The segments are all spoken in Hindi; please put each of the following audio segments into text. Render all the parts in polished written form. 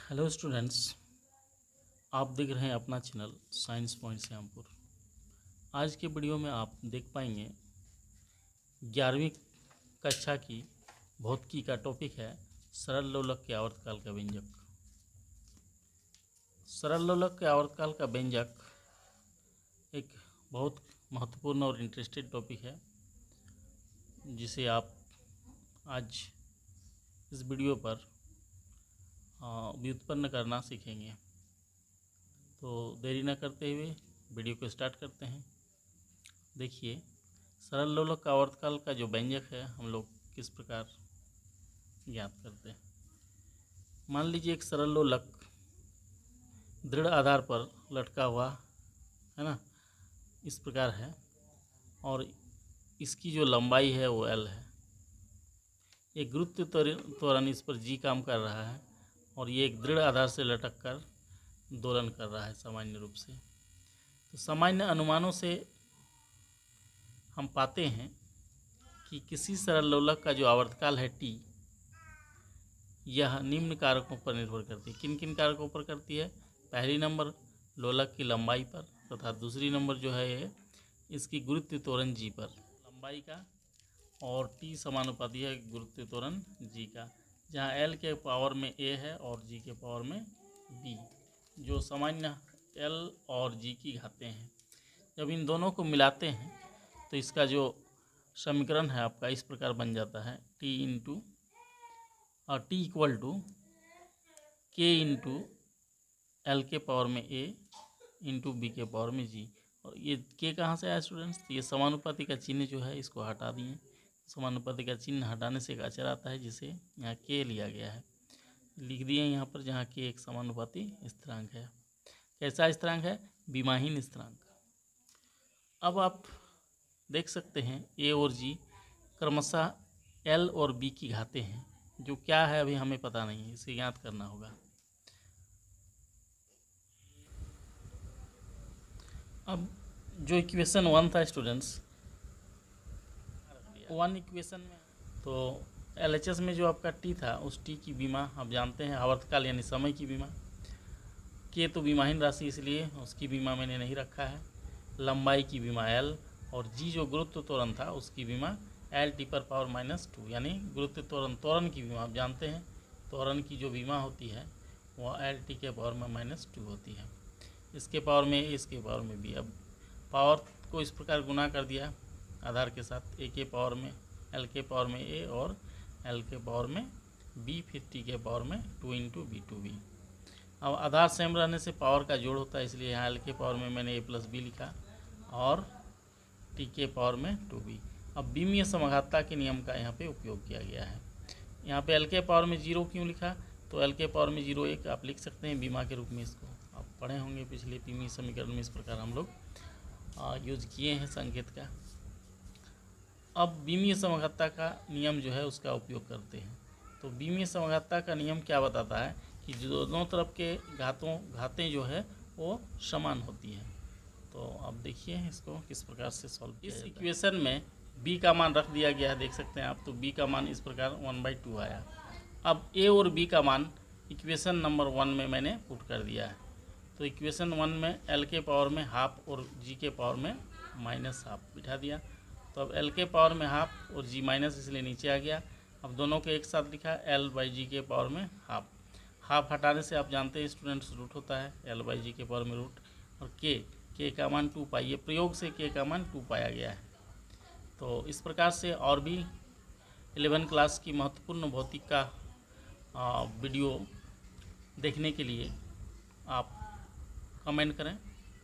हेलो स्टूडेंट्स, आप देख रहे हैं अपना चैनल साइंस पॉइंट श्यामपुर। आज के वीडियो में आप देख पाएंगे 11वीं कक्षा की भौतिकी का टॉपिक है सरल लोलक के आवर्तकाल का व्यंजक। सरल लोलक के आवर्तकाल का व्यंजक एक बहुत महत्वपूर्ण और इंटरेस्टेड टॉपिक है जिसे आप आज इस वीडियो पर व्युत्पन्न करना सीखेंगे। तो देरी न करते हुए वीडियो को स्टार्ट करते हैं। देखिए, सरल लोलक का आवर्तकाल का जो व्यंजक है हम लोग किस प्रकार ज्ञात करते हैं। मान लीजिए एक सरल लोलक दृढ़ आधार पर लटका हुआ है ना, इस प्रकार है और इसकी जो लंबाई है वो L है। एक गुरुत्व त्वरण इस पर G काम कर रहा है और ये एक दृढ़ आधार से लटक कर दोलन कर रहा है सामान्य रूप से। तो सामान्य अनुमानों से हम पाते हैं कि किसी सरल लोलक का जो आवर्तकाल है T, यह निम्न कारकों पर निर्भर करती है। किन किन कारकों पर करती है? पहली नंबर लोलक की लंबाई पर तथा दूसरी नंबर जो है ये इसकी गुरुत्व त्वरण G पर, लंबाई का, और T समानुपाती है गुरुत्व त्वरण G का, जहाँ L के पावर में A है और G के पावर में B, जो सामान्य L और G की घातें हैं। जब इन दोनों को मिलाते हैं तो इसका जो समीकरण है आपका इस प्रकार बन जाता है T equal to K into L के पावर में A इंटू B के पावर में G। और ये K कहाँ से आया स्टूडेंट्स? ये समानुपाती का चिन्ह जो है इसको हटा दिए। समानुपाती का चिन्ह हटाने से एक अचर आता है जिसे यहाँ K लिया गया है, लिख दिए यहाँ पर, जहाँ K एक समानुपाती स्थिरांक है। कैसा स्थिरांक है? विमाहीन स्थिरांक। अब आप देख सकते हैं A और G क्रमशः L और B की घातें हैं, जो क्या है अभी हमें पता नहीं है, इसे याद करना होगा। अब जो इक्वेशन 1 था स्टूडेंट्स, 1 इक्वेशन में तो LHS में जो आपका T था उस T की विमा आप जानते हैं, आवर्तकाल यानी समय की विमा। K तो विमाहीन राशि इसलिए उसकी विमा मैंने नहीं रखा है। लंबाई की विमा L और G जो गुरुत्व त्वरण था उसकी विमा LT पर पावर -2, यानी गुरुत्व त्वरण की विमा आप जानते हैं, त्वरण की जो विमा होती है वह LT के पावर में -2 होती है। इसके पावर में A, इसके पावर में B। अब पावर को इस प्रकार गुना कर दिया आधार के साथ, A के पावर में L के पावर में A और L के पावर में B, फिर T के पावर में 2 इंटू B2B। अब आधार सेम रहने से पावर का जोड़ होता है, इसलिए यहाँ L के पावर में मैंने A + B लिखा और T के पावर में 2B। अब बीमीय समघातता के नियम का यहाँ पे उपयोग किया गया है। यहाँ पे L के पावर में 0 क्यों लिखा? तो L के पावर में 0 एक आप लिख सकते हैं बीमा के रूप में। इसको आप पढ़े होंगे पिछले बीमीय समीकरण में, इस प्रकार हम लोग यूज किए हैं संकेत का। अब बीमीय समघातता का नियम जो है उसका उपयोग करते हैं। तो बीमीय समघातता का नियम क्या बताता है कि दोनों तरफ के घातें जो है वो समान होती हैं। तो अब देखिए इसको किस प्रकार से सॉल्व किया जाता है। इस इक्वेशन में B का मान रख दिया गया है, देख सकते हैं आप। तो B का मान इस प्रकार 1/2 आया। अब A और B का मान इक्वेशन नंबर 1 में मैंने पुट कर दिया है। तो इक्वेशन 1 में L के पावर में हाफ और G के पावर में -हाफ बिठा दिया। तो अब L के पावर में हाफ और G माइनस, इसलिए नीचे आ गया। अब दोनों को एक साथ लिखा L/G के पावर में हाफ। हाफ हटाने से आप जानते हैं स्टूडेंट्स रूट होता है, L/G के पावर में रूट, और K का मान 2 पाई। ये प्रयोग से K का मान 2 पाया गया है। तो इस प्रकार से और भी 11 क्लास की महत्वपूर्ण भौतिक का वीडियो देखने के लिए आप कमेंट करें।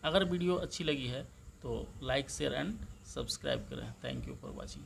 अगर वीडियो अच्छी लगी है तो लाइक, शेयर एंड सब्सक्राइब करें। Thank you for watching.